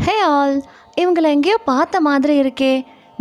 Hey all, இவங்களை எங்கேயோ பார்த்த மாதிரி இருக்கே.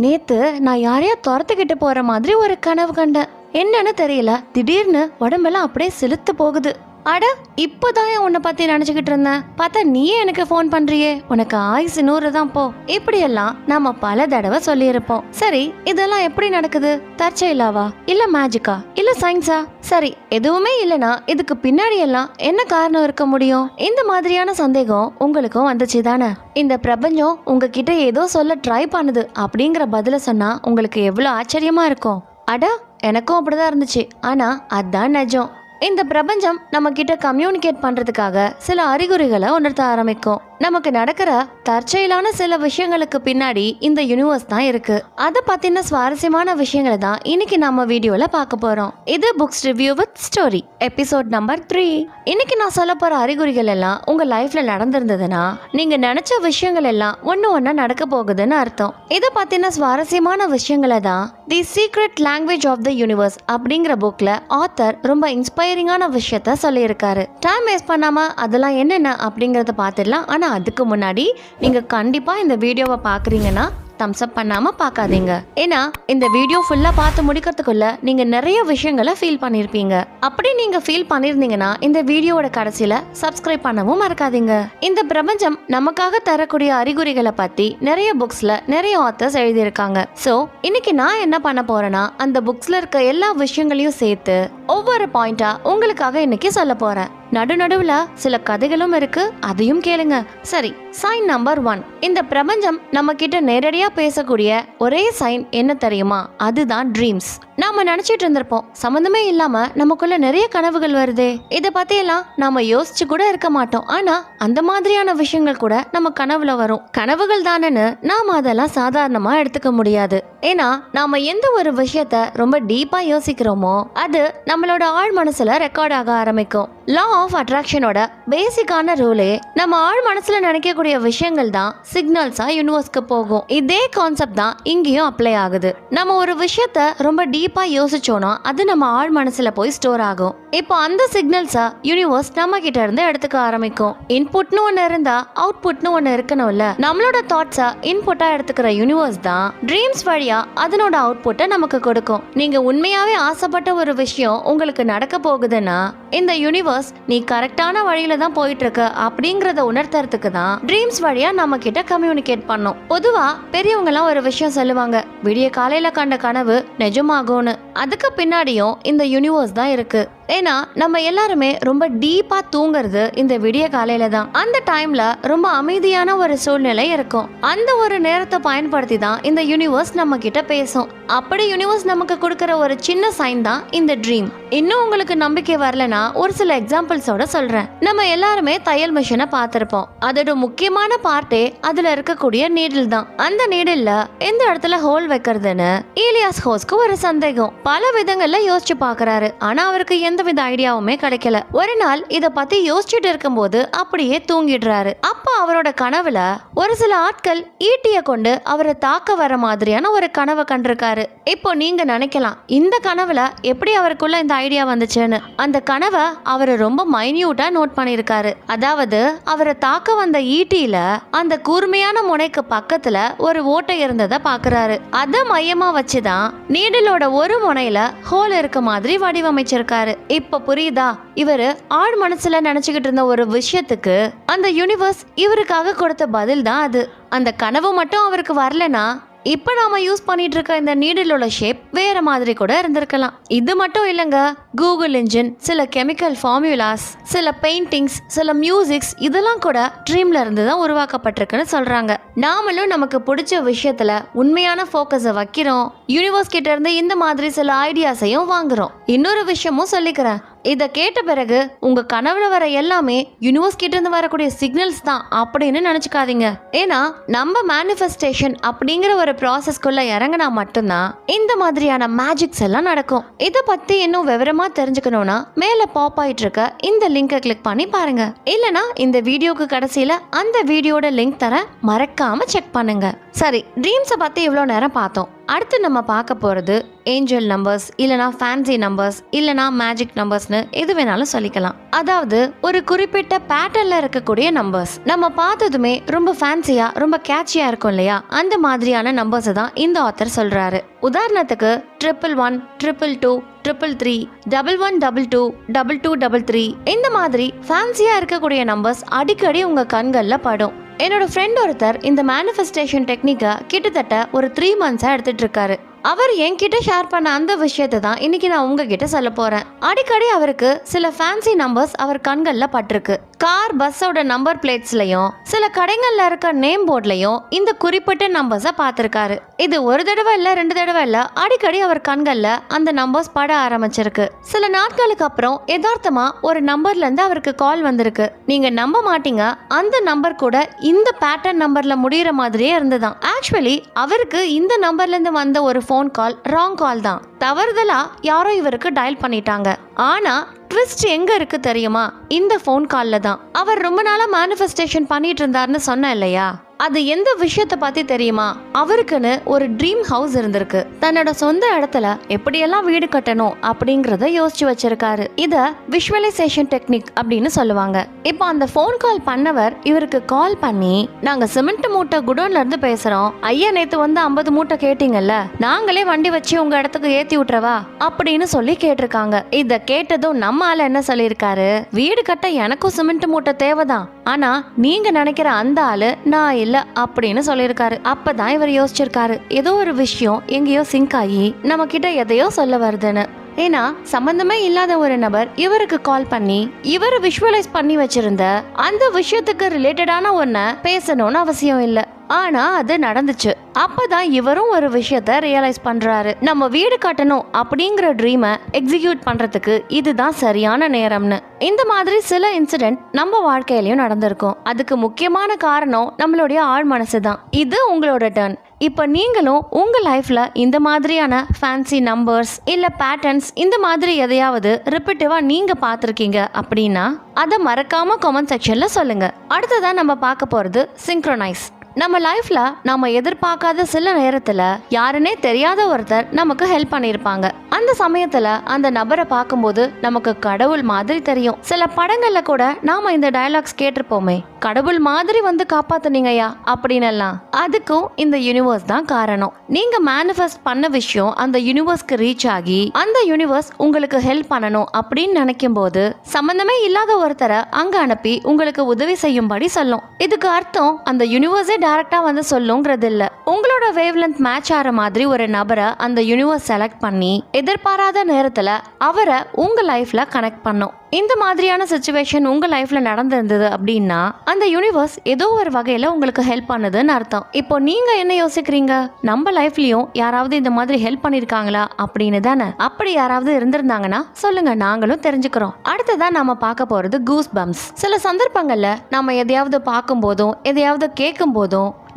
நேத்து நான் யாரையோ துரத்துக்கிட்டு போற மாதிரி ஒரு கனவு கண்டேன். என்னன்னு தெரியல, திடீர்னு உடம்பெல்லாம் அப்படியே செலுத்து போகுது. அட, இப்போதான் உன்னை பத்தி நினைச்சுக்கிட்டு இருந்தேன். பார்த்தா நீயே எனக்கு ஃபோன் பண்றியே. உனக்கு ஆயுசு 100 தான் போ. இப்படியெல்லாம் நாம பல தடவை சொல்லியிருப்போம். சரி, இதெல்லாம் எப்படி நடக்குது? தற்செயலாவா, இல்ல மேஜிக்கா, இல்ல சயின்ஸா? சரி, எதுவுமே இல்லனா இதுக்கு பின்னாடி எல்லாம் என்ன காரணம் இருக்க முடியும்? இந்த மாதிரியான சந்தேகம் உங்களுக்கும் வந்துச்சு தானே? இந்த பிரபஞ்சம் உங்ககிட்ட ஏதோ சொல்ல ட்ரை பண்ணுது அப்படிங்கிற பதில சொன்னா உங்களுக்கு எவ்வளவு ஆச்சரியமா இருக்கும். அட, எனக்கும் அப்படிதான் இருந்துச்சு. ஆனா அதான் நிஜம். இந்த பிரபஞ்சம் நம்ம கிட்ட கம்யூனிகேட் பண்றதுக்காக சில அறிகுறிகளை உணர்த்த ஆரம்பிக்கும். நமக்கு நடக்கிற தற்செயலான சில விஷயங்களுக்கு பின்னாடி இந்த யூனிவர்ஸ் தான் இருக்கு. அதை பத்தின சுவாரஸ்யமான விஷயங்களை தான் இன்னைக்கு நம்ம வீடியோல பார்க்க போறோம். இது books review with story episode number 3. இன்னைக்கு நான் சொல்ல போற அறிகுறிகள் எல்லாம் உங்க லைஃப்ல நடந்திருந்ததுன்னா நீங்க நினைச்ச விஷயங்கள் எல்லாம் ஒன்னா நடக்க போகுதுன்னு அர்த்தம். இதை பத்தின சுவாரஸ்யமான விஷயங்களை தான் the secret language of the universe அப்படிங்கிற புக்ல ஆத்தர் ரொம்ப இன்ஸ்பைரிங்கான விஷயத்த சொல்லியிருக்காரு. டைம் வேஸ்ட் பண்ணாம அதெல்லாம் என்னென்ன அப்படிங்கறத பார்த்துடலாம். ஆனா அதுக்கு முன்னாடி நீங்க கண்டிப்பா இந்த வீடியோவை பாக்குறீங்கன்னா தம்ஸ் அப் பண்ணாம பார்க்காதீங்க. ஏன்னா இந்த வீடியோ ஃபுல்லா பார்த்து முடிக்கிறதுக்குள்ள நீங்க நிறைய விஷயங்களை ஃபீல் பண்ணிருப்பீங்க. அப்படி நீங்க ஃபீல் பண்ணிருந்தீங்கன்னா இந்த வீடியோவோட கடைசியில சப்ஸ்கிரைப் பண்ணவும் மறக்காதீங்க. இந்த பிரபஞ்சம் நமக்காக தரக்கூடிய அறிகுறிகளை பத்தி நிறைய புக்ஸ்ல நிறைய ஆத்தர்ஸ் எழுதியிருக்காங்க. சோ இன்னைக்கு நான் என்ன பண்ண போறேன்னா அந்த புக்ஸ்ல இருக்க எல்லா விஷயங்களையும் சேர்த்து ஒவ்வொரு பாயிண்டா உங்களுக்காக இன்னைக்கு சொல்ல போறேன். நடுநடுவுல சில கதைகளும் இருக்கு, அதையும் கேளுங்க. சரி, சைன் நம்பர் 1. இந்த பிரபஞ்சம் நம்ம கிட்ட நேரடியா பேசக்கூடிய ஒரே சைன் என்ன தெரியுமா? அதுதான் ட்ரீம்ஸ். நாம நினைச்சிட்டு இருந்திருப்போம், சம்பந்தமே இல்லாம நமக்குள்ள நிறைய கனவுகள் வருதே, இத பத்தி எல்லாம் நாம யோசிச்சு கூட இருக்க மாட்டோம். ஆனா அந்த மாதிரியான விஷயங்கள் கூட நம்ம கனவுல வரும். கனவுகள் தானேன்னு நாம அதெல்லாம் சாதாரணமா எடுத்துக்க முடியாது. ஏன்னா நாம எந்த ஒரு விஷயத்த ரொம்ப டீப்பா யோசிக்கிறோமோ அது நம்மளோட ஆழ் மனசுல ரெக்கார்ட் ஆக ஆரம்பிக்கும். லா ஆஃப் அட்ராக்ஷனோட பேசிக்கான ரூலே நம்ம ஆழ் மனசுல நினைக்கக்கூடிய விஷயங்கள் தான் சிக்னல்ஸா யூனிவர்ஸ்க்கு போகும். இதே கான்செப்ட் தான் இங்கேயும் அப்ளை ஆகுது. நம்ம ஒரு விஷயத்த ரொம்ப டீப்பா யோசிச்சோம்னா அது நம்ம ஆழ் மனசுல போய் ஸ்டோர் ஆகும். இப்போ அந்த சிக்னல்ஸா யூனிவர்ஸ் நம்ம கிட்ட இருந்து எடுத்துக்க ஆரம்பிக்கும். இன்புட்னு ஒன்னு இருந்தா அவுட்புட்னு ஒன்னு இருக்கணும்ல. நம்மளோட தாட்ஸா இன்புட்டா எடுத்துக்கிற யூனிவர்ஸ் தான் ட்ரீம்ஸ் வழியா அதனோட அவுட்புட்டை நமக்கு கொடுக்கும். நீங்க உண்மையாவே ஆசைப்பட்ட ஒரு விஷயம் உங்களுக்கு நடக்க போகுதுன்னா இந்த யூனிவர்ஸ் நீ கரெக்டான வழியில தான் போயிட்டு இருக்க அப்படிங்கறத உணர்த்துறதுக்கு தான் ட்ரீம்ஸ் வழியா நம்ம கிட்ட கம்யூனிகேட் பண்ணும். பொதுவா பெரியவங்க எல்லாம் ஒரு விஷயம் சொல்லுவாங்க, விடிய காலையில கண்ட கனவு நிஜமாகும்னு. அதுக்கு பின்னாடியும் இந்த யூனிவர்ஸ் தான் இருக்கு. ஏன்னா நம்ம எல்லாருமே ரொம்ப டீப்பா தூங்குறது இந்த விடிய காலையில தான். அந்த டைம்ல ரொம்ப அமைதியான ஒரு சூழ்நிலை இருக்கும். அந்த ஒரு நேரத்தை பயன்படுத்தி தான் இந்த யூனிவர்ஸ் நம்ம கிட்ட பேசும். அப்படி யூனிவர்ஸ் நமக்கு கொடுக்கிற ஒரு சின்ன சைன் தான் இந்த ட்ரீம். இன்னும் உங்களுக்கு நம்பிக்கை வரலனா ஒரு சில எக்ஸாம்பிள்ஸோட சொல்றேன். நம்ம எல்லாருமே தையல் மிஷினை பார்த்திருப்போம். அதோட முக்கியமான பார்ட்டே அதுல இருக்கக்கூடிய நீடில் தான். அந்த நீடில்ல எந்த இடத்துல ஹோல் வைக்கிறதுன்னு ஈலியாஸ் ஹோஸ்க்கு ஒரு சந்தேகம். பல விதங்கள்ல யோசிச்சு பாக்குறாரு. ஆனா அவருக்கு எந்த வித ஐடியாவுமே கிடைக்கல. ஒரு நாள் இத பத்தி யோசிச்சுட்டு இருக்கும் போது அப்படியே தூங்கிடுறாரு. அப்ப அவரோட கனவுல ஒரு சில ஆட்கள் ஈட்டிய கொண்டு அவரை தாக்க வர மாதிரியான ஒரு கனவை கண்டிருக்காரு. இப்போ நீங்க நினைக்கலாம், இந்த கனவுல எப்படி அவருக்குள்ள இந்த ஐடியா வந்துச்சுன்னு. அந்த கனவை அவரு ரொம்ப மைன்யூட்டா நோட் பண்ணிருக்காரு. அதாவது அவரை தாக்க வந்த ஈட்டியில அந்த கூர்மையான முனைக்கு பக்கத்துல ஒரு ஓட்டை இருந்ததை பாக்குறாரு. அத மையமா வச்சுதான் நீடலோட ஒரு முனையில ஹோல் இருக்க மாதிரி வடிவமைச்சிருக்காரு. இப்ப புரியுதா? இவரு ஆழ் மனசுல நினைச்சுக்கிட்டு இருந்த ஒரு விஷயத்துக்கு அந்த யூனிவர்ஸ் இவருக்காக கொடுத்த பதில் தான் அது. அந்த கனவு மட்டும் அவருக்கு வரலனா இப்ப நாம யூஸ் பண்ணிட்டு இருக்க இந்த நீடிலோட ஷேப் வேற மாதிரி கூட இருந்திருக்கலாம். இது மட்டும் இல்லைங்க, கூகுள் இன்ஜின், சில கெமிக்கல் ஃபார்முலாஸ், சில பெயிண்டிங்ஸ், சில மியூசிக்ஸ் இதெல்லாம் கூட ட்ரீம்ல இருந்து தான் உருவாக்கப்பட்டிருக்குன்னு சொல்றாங்க. நாமளும் நமக்கு பிடிச்ச விஷயத்துல உண்மையான ஃபோக்கஸை வைக்கிறோம். யூனிவர்ஸ் கிட்ட இருந்து இந்த மாதிரி சில ஐடியாஸையும் வாங்குறோம். இன்னொரு விஷயமும் சொல்லிக்கிறேன், இதை கேட்ட பிறகு உங்க கனவுல வர எல்லாமே யூனிவர்ஸ் கிட்ட இருந்து வரக்கூடிய சிக்னல்ஸ் தான் அப்படின்னு நினைச்சுக்காதீங்க. ஏன்னா நம்ம மேனிஃபெஸ்டேஷன் அப்படிங்கிற ஒரு ப்ராசஸ்க்குள்ள இறங்கினா மட்டும்தான் இந்த மாதிரியான மேஜிக்ஸ் எல்லாம் நடக்கும். இதை பத்தி இன்னும் விவரமா தெரிஞ்சுக்கணும்னா மேல பாப் ஆயிட்டு இருக்க இந்த லிங்கை கிளிக் பண்ணி பாருங்க. இல்லனா இந்த வீடியோக்கு கடைசியில அந்த வீடியோட லிங்க் தர மறக்காம செக் பண்ணுங்க. சரி, ட்ரீம்ஸை பத்தி இவ்வளோ நேரம் பார்த்தோம். அடுத்து நம்ம பார்க்க போறது ஏஞ்சல் நம்பர்ஸ், இல்லனா ஃபேன்சி நம்பர்ஸ், இல்லனா மேஜிக் நம்பர்ஸ்னு எது வேணாலும் சொல்லிக்கலாம். அதாவது ஒரு குறிப்பிட்ட பேட்டர்ன்ல இருக்கக்கூடிய நம்பர்ஸ். நம்ம பார்த்ததுமே ரொம்ப ஃபேன்சியா ரொம்ப கேட்சியா இருக்கும் இல்லையா, அந்த மாதிரியான நம்பர்ஸ் தான் இந்த ஆத்தர் சொல்றாரு. உதாரணத்துக்கு 111, 222, 333, 1122, 2233 இந்த மாதிரி ஃபேன்சியா இருக்கக்கூடிய நம்பர்ஸ் அடிக்கடி உங்க கண்கள்ல படும். என்னோட ஃப்ரெண்ட் ஒருத்தர் இந்த மேனிஃபெஸ்டேஷன் டெக்னிக்கை கிட்டத்தட்ட ஒரு 3 months எடுத்துட்டு இருக்காரு. அவர் என்கிட்ட ஷேர் பண்ண அந்த விஷயத்தை தான் இன்னைக்கு நான் உங்ககிட்ட சொல்ல போறேன். அடிக்கடி அவருக்கு சில ஃபேன்சி நம்பர்ஸ் அவர் கண்கள்ல பட்டிருக்கு. கார் பஸ்ஸோட நம்பர் பிளேட்ஸ்லயும் சில கடைகள்ல இருக்க நேம் போர்ட்லயும் இந்த குறிப்பிட்ட நம்பர்ஸை பார்த்திருக்காரு. இது ஒரு தடவை இல்ல 2 தடவை இல்ல, அடிக்கடி அவர் கண்கள்ல அந்த நம்பர்ஸ் பட ஆரம்பிச்சிருக்கு. சில நாட்களுக்கு அப்புறம் யதார்த்தமா ஒரு நம்பர்ல இருந்து அவருக்கு கால் வந்திருக்கு. நீங்க நம்ப மாட்டீங்க, அந்த நம்பர் கூட இந்த பேட்டர்ன் நம்பர்ல முடியற மாதிரியே இருந்ததாம். ஆக்சுவலி அவருக்கு இந்த நம்பர்ல இருந்து வந்த ஒரு ஃபோன் கால் ராங் கால் தான். தவறுதலா யாரோ இவருக்கு டயல் பண்ணிட்டாங்க. ஆனா ட்விஸ்ட் எங்க இருக்கு தெரியுமா? இந்த ஃபோன் கால்ல தான். அவர் ரொம்ப நாளா மேனிஃபெஸ்டேஷன் பண்ணிட்டு இருந்தாருன்னு சொன்ன இல்லையா, அது எந்த விஷயத்தை பத்தி தெரியுமா? அவருக்குன்னு ஒரு ட்ரீம் ஹவுஸ் இருந்திருக்கு. தன்னோட சொந்த இடத்துல எப்படியெல்லாம் வீடு கட்டணும் அப்படிங்கறத யோசிச்சு வச்சிருக்காரு. இத விஷுவலைசேஷன் டெக்னிக் அப்படின்னு சொல்லுவாங்க. இப்போ அந்த ஃபோன் கால் பண்ணவர் இவருக்கு கால் பண்ணி, நாங்க சிமெண்ட் மூட்டை குடோன்ல இருந்து பேசுறோம், ஐயா நேத்து வந்து 50 மூட்டை கேட்டீங்கல்ல, நாங்களே வண்டி வச்சு உங்க இடத்துக்கு ஏத்தி விட்டுறவா அப்படின்னு சொல்லி கேட்டிருக்காங்க. இத கேட்டதும் நம்ம ஆள என்ன சொல்லியிருக்காரு, வீடு கட்ட எனக்கும் சிமெண்ட் மூட்டை தேவைதான், ஆனா நீங்க நினைக்கிற அந்த ஆளு நான் இல்ல அப்படின்னு சொல்லியிருக்காரு. அப்பதான் இவர் யோசிச்சிருக்காரு, ஏதோ ஒரு விஷயம் எங்கேயோ சிங்க் ஆகி நம்ம கிட்ட எதையோ சொல்ல வருதுன்னு. ஏன்னா சம்பந்தமே இல்லாத ஒரு நபர் இவருக்கு கால் பண்ணி இவரை விஷுவலைஸ் பண்ணி வச்சிருந்த அந்த விஷயத்துக்கு ரிலேட்டடான ஒன்ன பேசணும்னு அவசியம் இல்ல, ஆனா அது நடந்துச்சு. அப்பதான் இவரும் ஒரு விஷயத்த ரியலைஸ் பண்றாரு, நம்ம வீடு கட்டணும் அப்படிங்கிற ட்ரீமை எக்ஸிக்யூட் பண்றதுக்கு இதுதான் சரியான நேரம்னு. இந்த மாதிரி சில இன்சிடென்ட் நம்ம வாழ்க்கையிலயும் நடந்திருக்கும். அதுக்கு முக்கியமான காரணம் நம்மளுடைய ஆழ் மனசு தான். இது உங்களோட டர்ன். இப்போ நீங்களும் உங்க லைஃப்ல இந்த மாதிரியான ஃபேன்சி நம்பர்ஸ் இல்ல பேட்டர்ன்ஸ் இந்த மாதிரி எதையாவது ரிப்பீட்டிவா நீங்க பார்த்திருக்கீங்க அப்படின்னா அதை மறக்காம கமெண்ட் செக்ஷன்ல சொல்லுங்க. அடுத்ததான் நம்ம பார்க்க போறது சிங்க்ரோனைஸ். நம்ம லைஃப்ல நாம எதிர்பார்க்காத சில நேரத்துல யாருன்னே தெரியாத ஒருத்தர் நமக்கு ஹெல்ப் பண்ணிருப்பாங்க. அந்த சமயத்துல அந்த நபரை பார்க்கும்போது நமக்கு கடவுள் மாதிரி தெரியும். சில படங்கள்ல கூட நாம இந்த டயலாக்ஸ் கேட்டிருப்போமே, கடவுள் மாதிரி வந்து காப்பாத்துனீங்கயா அப்படின்னு எல்லாம். அதுக்கும் இந்த யூனிவர்ஸ் தான் காரணம். நீங்க மேனிஃபெஸ்ட் பண்ண விஷயம் அந்த யூனிவர்ஸ்க்கு ரீச் ஆகி அந்த யூனிவர்ஸ் உங்களுக்கு ஹெல்ப் பண்ணணும் அப்படின்னு நினைக்கும் போது சம்பந்தமே இல்லாத ஒருத்தரை அங்க அனுப்பி உங்களுக்கு உதவி செய்யும்படி சொல்லும். இதுக்கு அர்த்தம் அந்த யூனிவர்ஸே டைரக்டா வந்து சொல்லுங்கிறது இல்ல. உங்களோட வேவ்லென்த் மேட்ச் ஆற மாதிரி ஒரு நபரை அந்த யூனிவர்ஸ் செலக்ட் பண்ணி எதிர்பாராத நேரத்துல அவரை உங்க லைஃப்ல கனெக்ட் பண்ணும். இந்த மாதிரியான சிச்சுவேஷன் உங்க லைஃப்ல நடந்திருந்தது அப்படின்னா அந்த யூனிவர்ஸ் ஏதோ ஒரு வகையில உங்களுக்கு ஹெல்ப் பண்ணுதுன்னு அர்த்தம். இப்போ நீங்க என்ன யோசிக்கிறீங்க, நம்ம லைஃப்லயும் யாராவது இந்த மாதிரி ஹெல்ப் பண்ணிருக்காங்களா அப்படின்னு தானே? அப்படி யாராவது இருந்திருந்தாங்கன்னா சொல்லுங்க, நாங்களும் தெரிஞ்சுக்கிறோம். அடுத்ததான் நாம பார்க்க போறது கூஸ் பம்ப்ஸ். சில சந்தர்ப்பங்கள்ல நாம எதையாவது பார்க்கும் போதும் எதையாவது கேட்கும் போதும்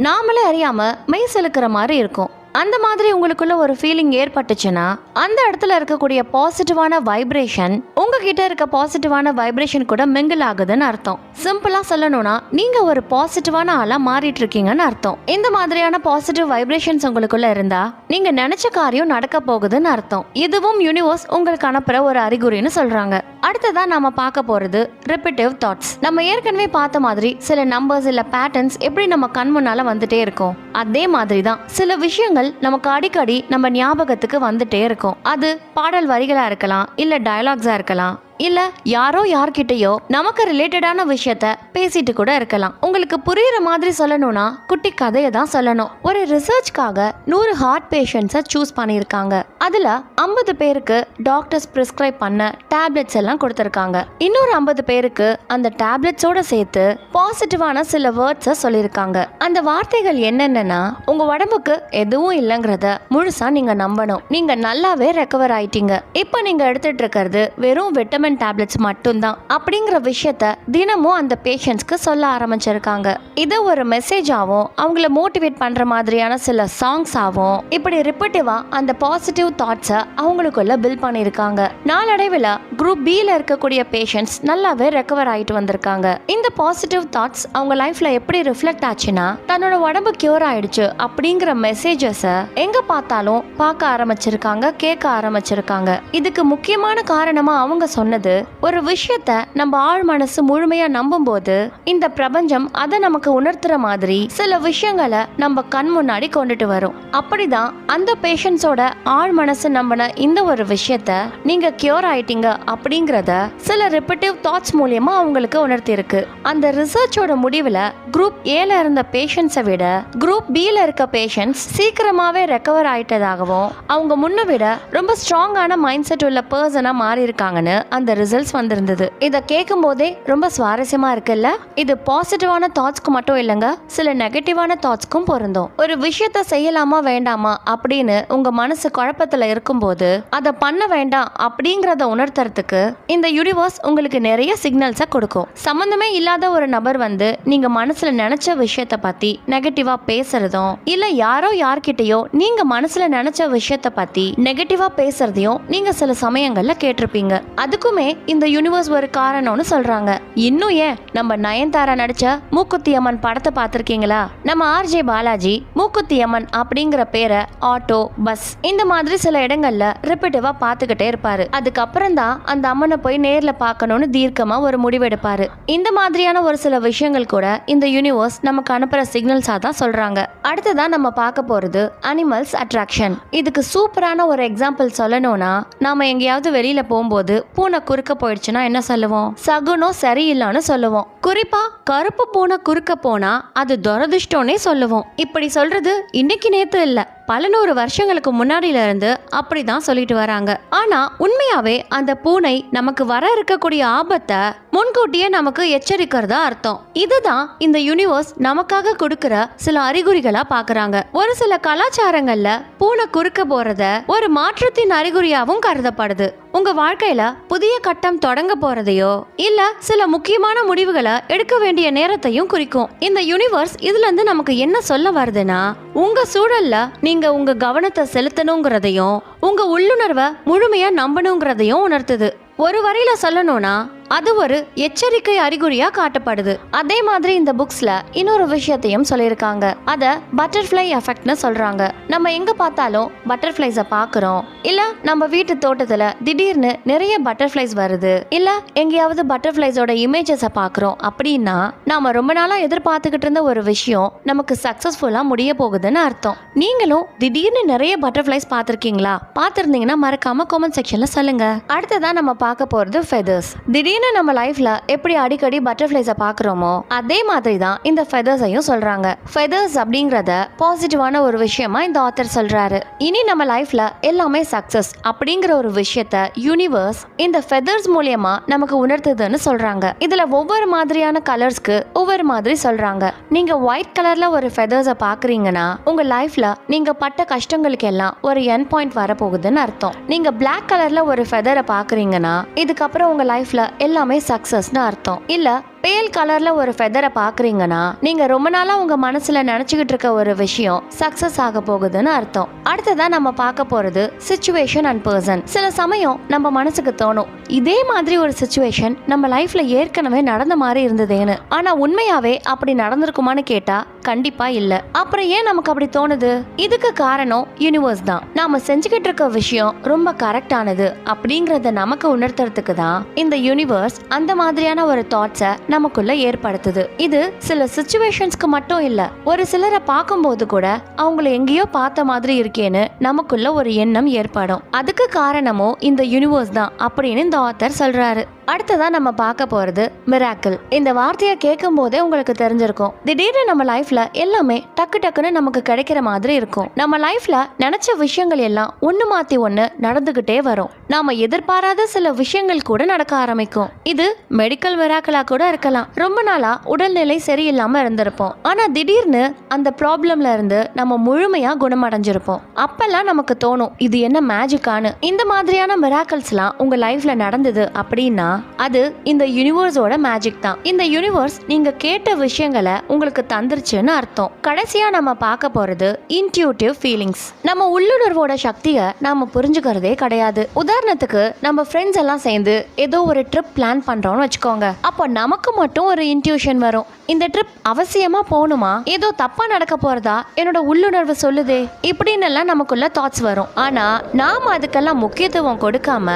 நாமளே அறியாம மெய் செலுக்கிற மாதிரி இருக்கும். அந்த மாதிரி உங்களுக்குள்ள ஒரு ஃபீலிங் ஏற்பட்டுச்சுன்னா அந்த இடத்துல இருக்கக்கூடிய பாசிட்டிவான வைப்ரேஷன் உங்ககிட்ட இருக்க பாசிட்டிவான வைப்ரேஷன் கூட மிங்கிள் ஆகுதுன்னு அர்த்தம். சிம்பிளா சொல்லணும்னா நீங்க ஒரு பாசிட்டிவான ஆளா மாறிட்டு இருக்கீங்கன்னு அர்த்தம். இந்த மாதிரியான பாசிட்டிவ் வைப்ரேஷன்ஸ் உங்களுக்குள்ள இருந்தா நீங்க நினைச்ச காரியம் நடக்க போகுதுன்னு அர்த்தம். இதுவும் யூனிவர்ஸ் உங்களுக்கு அனுப்புற ஒரு அறிகுறின்னு சொல்றாங்க. அடுத்ததான் நாம பார்க்க போறது ரிப்பீட்டிவ் தாட்ஸ். நம்ம ஏற்கனவே பார்த்த மாதிரி சில நம்பர்ஸ் இல்ல பேட்டர்ன்ஸ் எப்படி நம்ம கண் முன்னால வந்துட்டே இருக்கும், அதே மாதிரி தான் சில விஷயங்கள் நமக்கு அடிக்கடி நம்ம ஞாபகத்துக்கு வந்துட்டே இருக்கும். அது பாடல் வரிகளா இருக்கலாம், இல்ல டயலாக்ஸா இருக்கலாம், இல்ல யாரோ யார்கிட்டயோ நமக்கு ரிலேட்டடான விஷயத்த பேசிட்டு கூட இருக்கலாம். உங்களுக்கு புரியுற மாதிரி சொல்லணும்னா குட்டி கதையை தான் சொல்லணும். ஒரு ரிசர்ச்காக 100 ஹார்ட் பேஷண்ட்ஸை சூஸ் பண்ணியிருக்காங்க. அதுல 50 பேருக்கு டாக்டர்ஸ் பிரிஸ்கிரைப் பண்ண டேப்லெட்ஸ் எல்லாம் கொடுத்திருக்காங்க. இன்னொரு 50 பேருக்கு அந்த டேப்லெட்ஸோட சேர்த்து பாசிட்டிவான சில வேர்ட்ஸை சொல்லியிருக்காங்க. அந்த வார்த்தைகள் என்னென்னா, உங்க உடம்புக்கு எதுவும் இல்லைங்கிறத முழுசா நீங்க நம்பணும், நீங்க நல்லாவே ரெக்கவர் ஆயிட்டீங்க, இப்ப நீங்க எடுத்துட்டு இருக்கிறது வெறும் விட்டமின் கால்மன் டேப்லெட்ஸ் மட்டும்தான் அப்படிங்கிற விஷயத்த தினமும் அந்த பேஷண்ட்ஸ்க்கு சொல்ல ஆரம்பிச்சிருக்காங்க. இது ஒரு மெசேஜாவும் அவங்கள மோட்டிவேட் பண்ற மாதிரியான சில சாங்ஸாவும் இப்படி ரிப்பீட்டிவா அந்த பாசிட்டிவ் தாட்ஸை அவங்களுக்குள்ள பில்ட் பண்ணியிருக்காங்க. நாளடைவில் குரூப் பில இருக்கக்கூடிய பேஷண்ட்ஸ் நல்லாவே ரெக்கவர் ஆயிட்டு வந்திருக்காங்க. இந்த பாசிட்டிவ் தாட்ஸ் அவங்க லைஃப்ல எப்படி ரிஃப்ளெக்ட் ஆச்சுன்னா தன்னோட உடம்பு கியூர் ஆயிடுச்சு அப்படிங்கிற மெசேஜஸ எங்க பார்த்தாலும் பார்க்க ஆரம்பிச்சிருக்காங்க, கேட்க ஆரம்பிச்சிருக்காங்க. இதுக்கு முக்கியமான காரணமா அவங்க சொன்னது, ஒரு விஷயத்த நம்ம ஆழ் மனசு முழுமையா நம்பும் போது இந்த பிரபஞ்சம் அதை நமக்கு உணர்த்துற மாதிரி சில விஷயங்களை நம்ம கண் முன்னாடி கொண்டுட்டு வரும். அப்படிதான் அந்த பேஷண்ட்ஸோட ஆழ் மனசு நம்பின இந்த ஒரு விஷயத்த நீங்க கியூர் ஆயிட்டீங்க அப்படிங்கறத சில ரிப்பீட்டிவ் தாட்ஸ் மூலியமா அவங்களுக்கு உணர்த்தி இருக்கு. அந்த ரிசர்ச்சோட முடிவுல குரூப் ஏல இருந்த பேஷண்ட்ஸை விட குரூப் பில இருக்க பேஷண்ட்ஸ் சீக்கிரமாவே ரெக்கவர் ஆயிட்டதாகவும் அவங்க முன்ன விட ரொம்ப ஸ்ட்ராங்கான மைண்ட் செட் உள்ள பர்சனா மாறி இருக்காங்கன்னு அந்த ரிசல்ட்ஸ் வந்திருந்தது. இதை கேட்கும் போதே ரொம்ப சுவாரஸ்யமா இருக்குல்ல. இது பாசிட்டிவான தாட்ஸ்க்கு மட்டும் இல்லைங்க, சில நெகட்டிவான தாட்ஸ்க்கும் பொருந்தும். ஒரு விஷயத்த செய்யலாமா வேண்டாமா அப்படின்னு உங்க மனசு குழப்பத்துல இருக்கும்போது அதை பண்ண வேண்டாம் அப்படிங்கறத உணர்த்துறதுக்கு இந்த யூனிவர்ஸ் உங்களுக்கு நிறைய சிக்னல்ஸை கொடுக்கும். சம்பந்தமே இல்லாத ஒரு நபர் வந்து நீங்க மனசுல நினைச்ச விஷயத்த பத்தி நெகட்டிவா பேசுறதும் இல்ல யாரோ யார்கிட்டயோ நீங்க மனசுல நினைச்ச விஷயத்த பத்தி நெகட்டிவா பேசுறதையும் நீங்க சில சமயங்கள்ல கேட்டிருப்பீங்க. அதுக்குமே இந்த யூனிவர்ஸ் ஒரு காரணம்னு சொல்றாங்க. இன்னும் ஏன் நம்ம நயன்தாரா நடிச்ச மூக்குத்தி அம்மன் படத்தை பார்த்திருக்கீங்களா? நம்ம ஆர்ஜே பாலாஜி மூக்குத்தி அம்மன் அப்படிங்கிற பேரை ஆட்டோ, பஸ் இந்த மாதிரி சில இடங்கள்ல ரிப்பீட்டிவா பார்த்துக்கிட்டே இருப்பாரு. அதுக்கப்புறம் தான் அந்த அம்மனை போய் நேர்ல பார்க்கணும்னு தீர்க்கமா ஒரு முடிவெடுப்பாரு. இந்த மாதிரியான ஒரு சில விஷயங்கள் கூட இந்த யூனிவர்ஸ் நமக்கு அனுப்புற சிக்னல்ஸா தான் சொல்றாங்க. அடுத்ததான் நம்ம பார்க்க போறது அனிமல்ஸ் அட்ராக்ஷன். இதுக்கு சூப்பரான ஒரு எக்ஸாம்பிள் சொல்லணும்னா, நாம எங்கேயாவது வெளியில போகும்போது பூனை குறுக்க போயிடுச்சுன்னா என்ன சொல்லுவோம்? சகுனம் சரியில்லைன்னு சொல்லுவோம். குறிப்பா கருப்பு பூனை குறுக்க போனா அது துரதிர்ஷ்டம்னே சொல்லுவோம். இப்படி சொல்றது இன்னைக்கு நேத்து இல்ல, பல நூறு வருஷங்களுக்கு முன்னாடியில இருந்து அப்படிதான் சொல்லிட்டு வராங்க. ஆனா உண்மையாவே அந்த பூனை நமக்கு வர இருக்கக்கூடிய ஆபத்தை முன்கூட்டியே நமக்கு எச்சரிக்கிறதா அர்த்தம். இதுதான் இந்த யூனிவர்ஸ் நமக்காக கொடுக்கிற சில அறிகுறிகளா பாக்குறாங்க. ஒரு சில கலாச்சாரங்கள்ல பூனை குறுக்க போறத ஒரு மாற்றத்தின் அறிகுறியாவும் கருதப்படுது. உங்க வாழ்க்கையில புதிய கட்டம் தொடங்க போறதையோ இல்ல சில முக்கியமான முடிவுகளை எடுக்க வேண்டிய நேரத்தையும் குறிக்கும். இந்த யூனிவர்ஸ் இதுல இருந்து நமக்கு என்ன சொல்ல வருதுன்னா, உங்க சூழல்ல நீங்க உங்க கவனத்தை செலுத்தணுங்கிறதையும் உங்க உள்ளுணர்வை முழுமையா நம்பணுங்கிறதையும் உணர்த்துது. ஒரு வரியில சொல்லணும்னா அது ஒரு எச்சரிக்கை அறிகுறியா காட்டப்படுது. அதே மாதிரி இந்த புக்ஸ்ல இன்னொரு விஷயத்தையும் சொல்லியிருக்காங்க. அத பட்டர்ஃப்ளை எஃபெக்ட்னு சொல்றாங்க. நம்ம எங்க பார்த்தாலும் பட்டர்ஃப்ளைஸ பாக்குறோம், இல்ல நம்ம வீட்டு தோட்டத்துல திடீர்னு நிறைய பட்டர்ஃப்ளைஸ் வருது, இல்ல எங்கேயாவது பட்டர்ஃப்ளைஸோட இமேஜஸ பாக்குறோம் அப்படின்னா நாம ரொம்ப நாளா எதிர்பார்த்துக்கிட்டு இருந்த ஒரு விஷயம் நமக்கு சக்சஸ்ஃபுல்லா முடிய போகுதுன்னு அர்த்தம். நீங்களும் திடீர்னு நிறைய பட்டர்ஃப்ளைஸ் பார்த்திருக்கீங்களா? பார்த்திருந்தீங்கன்னா மறக்காம கமெண்ட் செக்ஷன்ல சொல்லுங்க. அடுத்ததான் நம்ம பார்க்க போறது ஃபெதர்ஸ். திடீர்னு நம்ம லைஃப்ல எப்படி அடிக்கடி பட்டர்ஃப்ளைஸ பாக்குறோமோ அதே மாதிரி தான் இந்த ஃபெதர்ஸையும் சொல்றாங்க. ஃபெதர்ஸ் அப்படிங்கறத பாசிட்டிவான ஒரு விஷயமா இந்த ஆத்தர் சொல்றாரு. இனி நம்ம லைஃப்ல எல்லாமே சக்சஸ் அப்படிங்கிற ஒரு விஷயத்த யூனிவர்ஸ் இந்த ஃபெதர்ஸ் மூலமா நமக்கு உணர்த்துதுன்னு சொல்றாங்க. இதுல ஒவ்வொரு மாதிரியான கலர்ஸ்க்கு ஒவ்வொரு மாதிரி சொல்றாங்க. நீங்க ஒயிட் கலர்ல ஒரு ஃபெதர்ஸ பாக்குறீங்கன்னா உங்க லைஃப்ல நீங்க பட்ட கஷ்டங்களுக்கு எல்லாம் ஒரு எண்ட் பாயிண்ட் வர போகுதுன்னு அர்த்தம். நீங்க பிளாக் கலர்ல ஒரு ஃபெதரை பாக்குறீங்கன்னா இதுக்கப்புறம் உங்க லைஃப்ல எல்லாமே சக்சஸ்னு அர்த்தம். இல்ல பேல் கலர்ல ஒரு ஃபெதரை பாக்குறீங்கன்னா நீங்க ரொம்ப நாளா உங்க மனசுல நினைச்சுக்கிட்டு இருக்க ஒரு விஷயம் சக்சஸ் ஆக போகுதுன்னு அர்த்தம். அடுத்ததான் நம்ம பார்க்க போறது சிச்சுவேஷன் அண்ட் பர்சன். சில சமயம் நம்ம மனசுக்கு தோணும், இதே மாதிரி ஒரு சிச்சுவேஷன் நம்ம லைஃப்ல ஏற்கனவே நடந்த மாதிரி இருந்ததேன்னு. ஆனா உண்மையாவே அப்படி நடந்திருக்குமான்னு கேட்டா கண்டிப்பா இல்ல. அப்புறம் ஏன் நமக்கு அப்படி தோணுது? இதுக்கு காரணம் யூனிவர்ஸ் தான். நாம செஞ்சுக்கிட்டு இருக்க விஷயம் ரொம்ப கரெக்டானது அப்படிங்கறத நமக்கு உணர்த்துறதுக்கு தான் இந்த யூனிவர்ஸ் அந்த மாதிரியான ஒரு தாட்ஸை நமக்குள்ள ஏற்படுத்துது. இது சில சிச்சுவேஷன்ஸ்க்கு மட்டும் இல்ல, ஒரு சிலரை பார்க்கும்போது கூட அவங்கள எங்கேயோ பார்த்த மாதிரி இருக்கேன்னு நமக்குள்ள ஒரு எண்ணம் ஏற்படும். அதுக்கு காரணமும் இந்த யூனிவர்ஸ் தான் அப்படின்னு இந்த ஆத்தர் சொல்றாரு. அடுத்ததா நம்ம பார்க்க போறது மிராக்கிள். இந்த வார்த்தையை கேட்கும் போதே உங்களுக்கு தெரிஞ்சிருக்கும், திடீர்னு நம்ம லைஃப்ல எல்லாமே டக்கு டக்குன்னு நமக்கு கிடைக்கிற மாதிரி இருக்கும். நம்ம லைஃப்ல நினைச்ச விஷயங்கள் எல்லாம் ஒண்ணு மாத்தி ஒண்ணு நடந்துகிட்டே வரும். நாம எதிர்பாராத சில விஷயங்கள் கூட நடக்க ஆரம்பிக்கும். இது மெடிக்கல் மிராக்கிளா கூட இருக்கலாம். இருக்கலாம். ரொம்ப நாளா உடல்நிலை சரியில்லாம இருந்திருப்போம். ஆனா திடீர்னு அந்த ப்ராப்ளம்ல இருந்து நம்ம முழுமையா குணமடைஞ்சிருப்போம். அப்பெல்லாம் நமக்கு தோணும், இது என்ன மேஜிக்கானு. இந்த மாதிரியான மிராக்கிள்ஸ்லாம் உங்க லைஃப்ல நடந்தது அப்படின்னா அது இந்த யூனிவர்ஸோட மேஜிக் தான். இந்த யூனிவர்ஸ் நீங்க கேட்ட விஷயங்களை உங்களுக்கு தந்துருச்சுன்னு அர்த்தம். கடைசியா நம்ம பார்க்க போறது இன்ட்யூட்டிவ் ஃபீலிங்ஸ். நம்ம உள்ளுணர்வோட சக்தியை நாம புரிஞ்சுக்கிறதே கிடையாது. உதாரணத்துக்கு நம்ம ஃப்ரெண்ட்ஸ் எல்லாம் சேர்ந்து ஏதோ ஒரு ட்ரிப் பிளான் பண்றோம்னு வச்சுக்கோங்க. அப்போ நமக்கு மட்டும் ஒரு இன்ட்யூஷன் வரும், இந்த ட்ரிப் அவசியமா போகணுமா, ஏதோ தப்பா நடக்க போறதா என்னோட உள்ளுணர்வு சொல்லுதே, இப்படின்னு எல்லாம் நமக்குள்ள தாட்ஸ் வரும். ஆனா நாம அதுக்கெல்லாம் முக்கியத்துவம் கொடுக்காம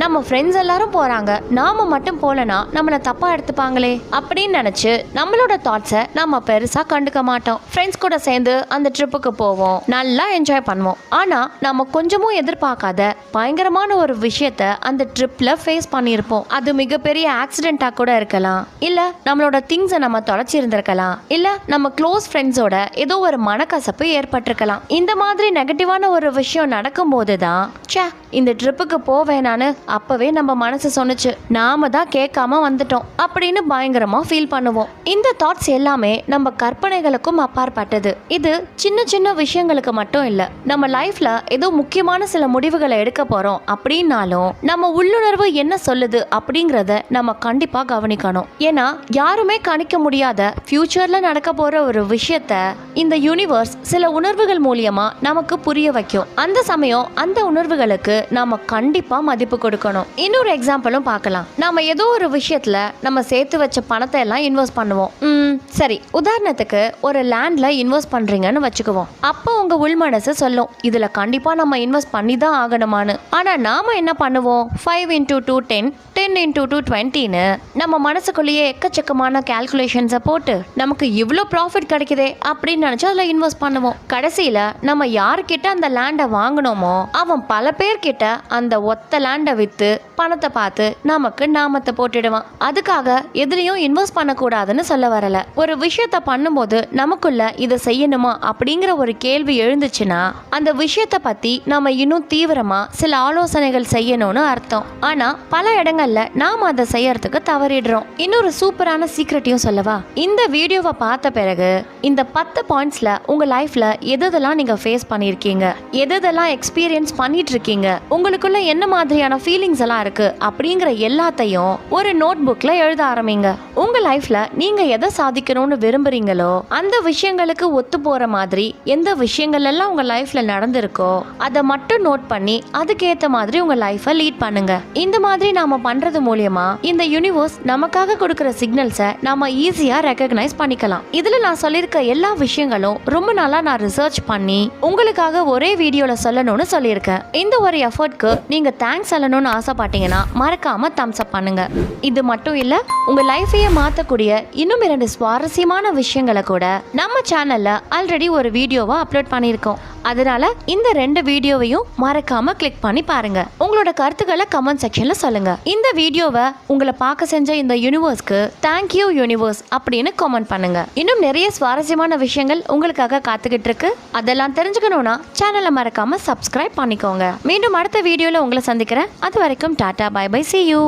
நம்ம ஃப்ரெண்ட்ஸ் எல்லாரும் போறாங்க, நாம மட்டும் போலனா நம்மள தப்பா எடுத்துப்பாங்களே அப்படின்னு நினைச்சு நம்மளோட தாட்ஸை நம்ம பெருசா கண்டுக்க மாட்டோம். ஃப்ரெண்ட்ஸ் கூட சேர்ந்து அந்த ட்ரிப்புக்கு போவோம், நல்லா என்ஜாய் பண்ணுவோம். ஆனா நம்ம கொஞ்சமும் எதிர்பார்க்காத பயங்கரமான ஒரு விஷயத்த அந்த ட்ரிப்ல ஃபேஸ் பண்ணியிருப்போம். அது மிகப்பெரிய ஆக்சிடென்ட்டா கூட இருக்கலாம், இல்ல நம்மளோட திங்ஸை நம்ம தொலைச்சிருந்திருக்கலாம், இல்ல நம்ம க்ளோஸ் ஃப்ரெண்ட்ஸோட ஏதோ ஒரு மனக்கசப்பு ஏற்பட்டிருக்கலாம். இந்த மாதிரி நெகட்டிவான ஒரு விஷயம் நடக்கும் போதுதான் இந்த ட்ரிப்புக்கு போவேனான்னு அப்பவே நம்ம மனசு சொன்னுச்சு, நாம தான் கேட்காம வந்துட்டோம் அப்படின்னு பயங்கரமா ஃபீல் பண்ணுவோம். இந்த தாட்ஸ் எல்லாமே நம்ம கற்பனைகளுக்கும் அப்பாற்பட்டது. இது சின்ன சின்ன விஷயங்களுக்கு மட்டும் இல்ல, நம்ம லைஃப்ல ஏதோ முக்கியமான சில முடிவுகளை எடுக்க போறோம் அப்படின்னாலும் நம்ம உள்ளுணர்வு என்ன சொல்லுது அப்படிங்கறத நம்ம கண்டிப்பா கவனிக்கணும். ஏன்னா யாருமே கணிக்க முடியாத ஃபியூச்சர்ல நடக்க போற ஒரு விஷயத்த இந்த யூனிவர்ஸ் சில உணர்வுகள் மூலியமா நமக்கு புரிய வைக்கும். அந்த சமயம் அந்த உணர்வுகளுக்கு நாம கண்டிப்பா மதிப்பு கொடுக்கணும். இன்னொரு எக்ஸாம்பிளும் பார்க்கலாம். நாம ஏதோ ஒரு விஷயத்துல நம்ம சேர்த்து வச்ச பணத்தை எல்லாம் இன்வெஸ்ட் பண்ணுவோம். சரி, உதாரணத்துக்கு ஒரு லேண்ட்ல இன்வெஸ்ட் பண்றீங்கன்னு வச்சுக்குவோம். அப்போ உங்க உள்மனசு சொல்லும், இதுல கண்டிப்பா நம்ம இன்வெஸ்ட் பண்ணி தான் ஆகணுமான்னு. ஆனா நாம என்ன பண்ணுவோம், 5 into 2 10, 10 into 2 20ன்னு நம்ம மனசுக்குள்ளேயே எக்கச்சக்கமான கால்குலேஷன்ஸை போட்டு நமக்கு இவ்வளோ ப்ராஃபிட் கிடைக்குதே அப்படின்னு நினைச்சு அதில் இன்வெஸ்ட் பண்ணுவோம். கடைசியில் நம்ம யார்கிட்ட அந்த லேண்டை வாங்கினோமோ அவன் பல பேர்கிட்ட அந்த ஒத்த லேண்டை விற்று பணத்தை பார்த்து நமக்கு நாமத்தை போட்டுடுவான். அதுக்காக எதுலையும் இன்வெஸ்ட் பண்ணக்கூடாதுன்னு சொல்ல வரல. ஒரு விஷயத்த பண்ணும்போது நமக்குள்ள இதை செய்யணுமா அப்படிங்கிற ஒரு கேள்வி எழுந்துச்சுன்னா அந்த விஷயத்தை பத்தி நம்ம இன்னும் தீவிரமா சில ஆலோசனைகள் செய்யணும்னு அர்த்தம். ஆனா பல இடங்கள்ல நாம அதை செய்யறதுக்கு தவறிடுறோம். இன்னொரு சூப்பரான சீக்ரெட்டையும் சொல்லவா? இந்த வீடியோவை பார்த்த பிறகு இந்த 10 பாயிண்ட்ஸ்ல உங்க லைஃப்ல எதெல்லாம் நீங்க ஃபேஸ் பண்ணிருக்கீங்க, எதெல்லாம் எக்ஸ்பீரியன்ஸ் பண்ணிட்டு இருக்கீங்க, உங்களுக்குள்ள என்ன மாதிரியான ஃபீலிங்ஸ் எல்லாம் இருக்கு அப்படிங்கிற எல்லாத்தையும் ஒரு நோட் புக்ல எழுத ஆரம்பிங்க. உங்க லைஃப்ல நீங்க எதை சாதிக்கணும்னு விரும்புறீங்களோ அந்த விஷயங்களுக்கு ஒத்து போற மாதிரி எந்த விஷயங்கள் எல்லாம் உங்க லைஃப்ல நடந்திருக்கோ அதை மட்டும் நோட் பண்ணி அதுக்கேற்ற மாதிரி உங்க லைஃபை லீட் பண்ணுங்க. இந்த மாதிரி நாம பண்றது மூலியமா இந்த யூனிவர்ஸ் நமக்காக கொடுக்கிற சிக்னல்ஸை நாம ஈஸியா ரெகக்னைஸ் பண்ணிக்கலாம். இதுல நான் சொல்லியிருக்க எல்லா விஷயங்களும் ரொம்ப நாளா நான் ரிசர்ச் பண்ணி உங்களுக்காக ஒரே வீடியோல சொல்லணும்னு சொல்லியிருக்கேன். இந்த ஒரு எஃபர்ட்க்கு நீங்க தேங்க்ஸ் சொல்லணும்னு ஆசைப்பட்டீங்கன்னா மறக்காம தம்ஸ் அப் பண்ணுங்க. இது மட்டும் இல்ல, உங்க லைஃபையே மாத்தக்கூடிய இன்னும் 2 சுவாரஸ்யமான விஷயங்களை கூட நம்ம சேனல்ல ஆல்ரெடி ஒரு வீடியோவா அப்லோட் பண்ணியிருக்கோம். அதனால இந்த 2 வீடியோவையும் மறக்காம கிளிக் பண்ணி பாருங்க. உங்களோட கருத்துக்களை கமெண்ட் செக்ஷன்ல சொல்லுங்க. இந்த வீடியோவை உங்களை பார்க்க செஞ்ச இந்த யூனிவர்ஸ்க்கு தேங்க்யூ யூனிவர்ஸ் அப்படின்னு கமெண்ட் பண்ணுங்க. இன்னும் நிறைய சுவாரஸ்யமான விஷயங்கள் உங்களுக்காக காத்துக்கிட்டு இருக்கு. அதெல்லாம் தெரிஞ்சுக்கணும்னா சேனலை மறக்காம சப்ஸ்கிரைப் பண்ணிக்கோங்க. மீண்டும் அடுத்த வீடியோல உங்களை சந்திக்கிறேன். அது வரைக்கும் tata, bye bye, see you.